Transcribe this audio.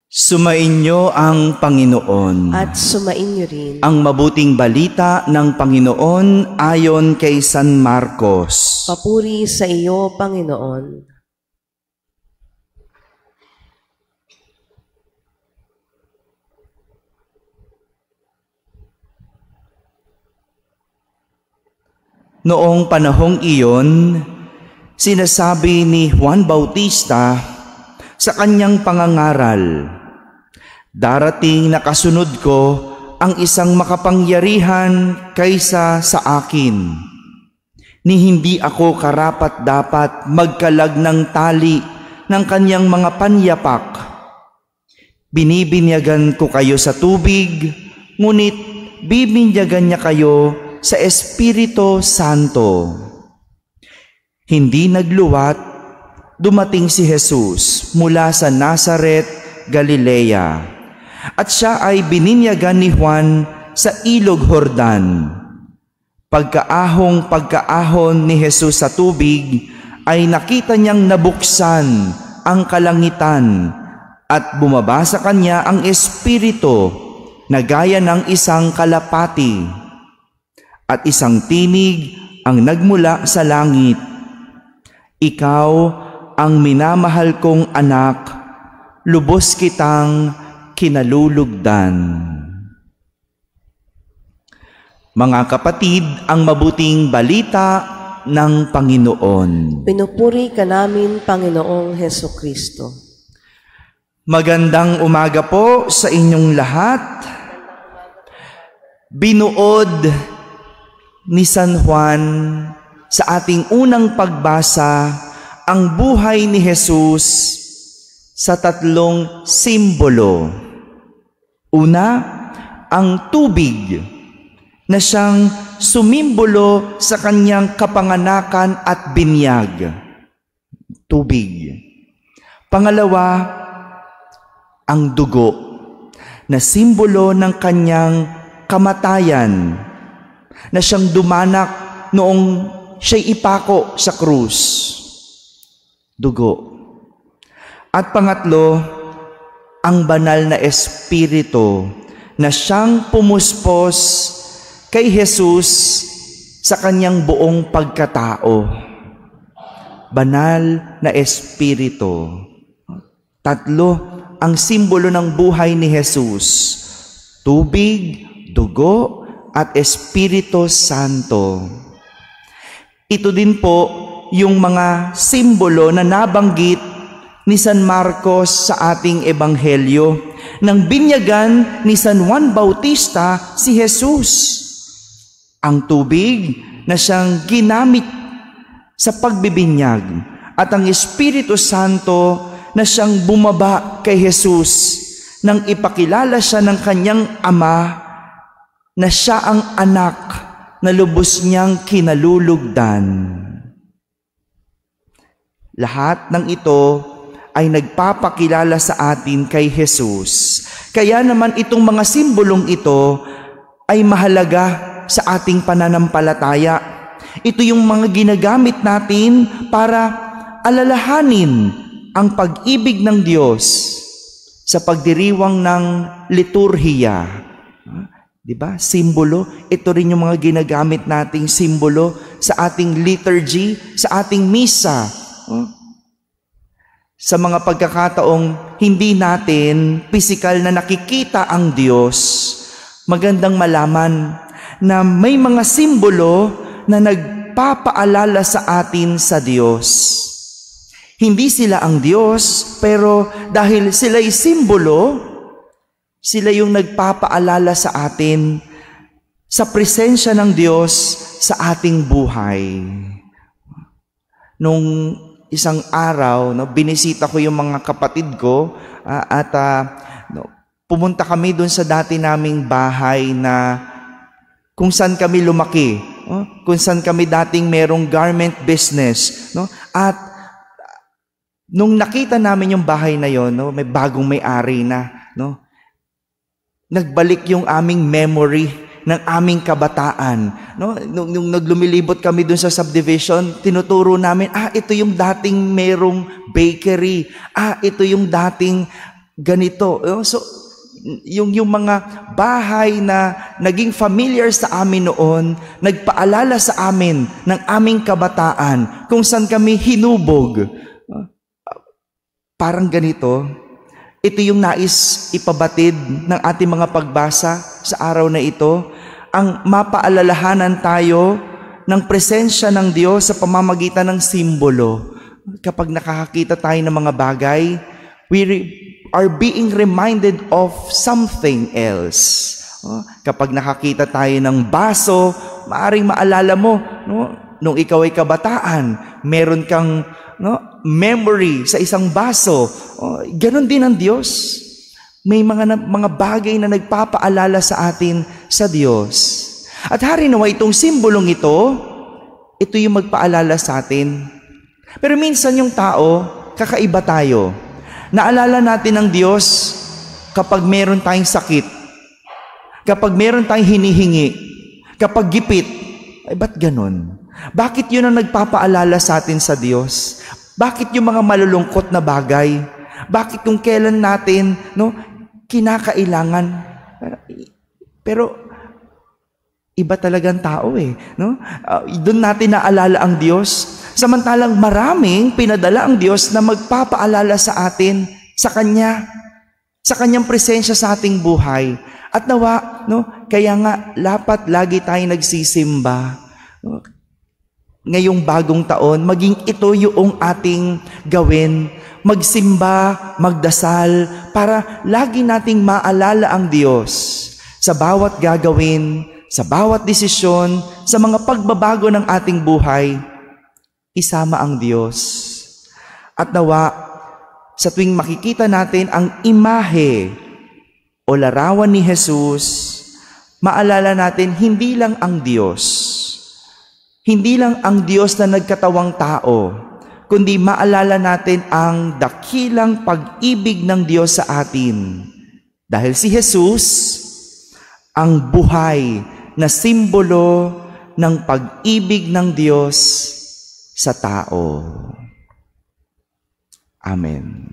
Sumainyo ang Panginoon. At sumainyo rin ang mabuting balita ng Panginoon ayon kay San Marcos. Papuri sa iyo, Panginoon. Noong panahong iyon, sinasabi ni Juan Bautista sa kanyang pangangaral, "Darating na kasunod ko ang isang makapangyarihan kaysa sa akin, ni hindi ako karapat-dapat magkalag ng tali ng kanyang mga panyapak. Binibinyagan ko kayo sa tubig, ngunit bibinyagan niya kayo sa Espiritu Santo." Hindi nagluwat, dumating si Jesus mula sa Nazaret, Galilea, at siya ay bininyagan ni Juan sa ilog Jordan. Pagkaahon ni Jesus sa tubig, ay nakita niyang nabuksan ang kalangitan at bumaba sa kanya ang Espiritu na gaya ng isang kalapati, at isang tinig ang nagmula sa langit, "Ikaw ang minamahal kong anak, lubos kitang kinalulugdan." Mga kapatid, ang mabuting balita ng Panginoon. Pinupuri ka namin, Panginoong Hesukristo. Magandang umaga po sa inyong lahat. Binuod ni San Juan sa ating unang pagbasa ang buhay ni Jesus sa tatlong simbolo. Una, ang tubig na siyang sumimbolo sa kanyang kapanganakan at binyag. Tubig. Pangalawa, ang dugo na simbolo ng kanyang kamatayan, na siyang dumanak noong siya'y ipako sa krus. Dugo. At pangatlo, ang banal na Espiritu na siyang pumuspos kay Jesus sa kanyang buong pagkatao. Banal na Espiritu. Tatlo ang simbolo ng buhay ni Jesus: tubig, dugo, at Espiritu Santo. Ito din po yung mga simbolo na nabanggit ni San Marcos sa ating ebanghelyo nang binyagan ni San Juan Bautista si Jesus. Ang tubig na siyang ginamit sa pagbibinyag at ang Espiritu Santo na siyang bumaba kay Jesus nang ipakilala siya ng kanyang ama na siya ang anak na lubos niyang kinalulugdan. Lahat ng ito ay nagpapakilala sa atin kay Jesus. Kaya naman itong mga simbolong ito ay mahalaga sa ating pananampalataya. Ito yung mga ginagamit natin para alalahanin ang pag-ibig ng Diyos sa pagdiriwang ng liturhiya. Diba? Simbolo. Ito rin yung mga ginagamit nating simbolo sa ating liturgy, sa ating misa. Sa mga pagkakataong hindi natin pisikal na nakikita ang Diyos, magandang malaman na may mga simbolo na nagpapaalala sa atin sa Diyos. Hindi sila ang Diyos, pero dahil sila'y simbolo, sila yung nagpapaalala sa atin sa presensya ng Diyos sa ating buhay. Nung isang araw, binisita ko yung mga kapatid ko at pumunta kami doon sa dati naming bahay na kung saan kami lumaki, kung saan kami dating merong garment business. At nung nakita namin yung bahay na yon, may bagong may-ari na, nagbalik yung aming memory ng aming kabataan. Nung naglumilibot kami dun sa subdivision, tinuturo namin, ito yung dating merong bakery. Ito yung dating ganito. So, yung mga bahay na naging familiar sa amin noon, nagpaalala sa amin ng aming kabataan kung saan kami hinubog. Parang ganito, ito yung nais ipabatid ng ating mga pagbasa sa araw na ito, ang mapaalalahanan tayo ng presensya ng Diyos sa pamamagitan ng simbolo. Kapag nakakakita tayo ng mga bagay, we are being reminded of something else. Kapag nakakita tayo ng baso, maaring maalala mo, nung ikaw ay kabataan, meron kang memory sa isang baso. Ganon din ang Diyos. May mga bagay na nagpapaalala sa atin sa Diyos. At harinawa itong simbolong ito yung magpaalala sa atin. Pero minsan yung tao, kakaiba tayo. Naalala natin ang Diyos kapag meron tayong sakit, kapag meron tayong hinihingi, kapag gipit. Ay, ba't ganun? Bakit yun ang nagpapaalala sa atin sa Diyos? Bakit yung mga malulungkot na bagay? Bakit kung kailan natin kinakailangan? Pero iba talagang tao doon natin naalala ang Diyos. Samantalang maraming pinadala ang Diyos na magpapaalala sa atin, sa Kanya, sa Kanyang presensya sa ating buhay. At nawa, kaya nga, dapat lagi tayo nagsisimba. Ngayong bagong taon, maging ito yung ating gawin. Magsimba, magdasal, para lagi nating maalala ang Diyos sa bawat gagawin, sa bawat desisyon, sa mga pagbabago ng ating buhay. Isama ang Diyos. At nawa, sa tuwing makikita natin ang imahe o larawan ni Jesus, maalala natin hindi lang ang Diyos. Hindi lang ang Diyos na nagkatawang tao, kundi maalala natin ang dakilang pag-ibig ng Diyos sa atin. Dahil si Jesus, ang buhay na simbolo ng pag-ibig ng Diyos sa tao. Amen.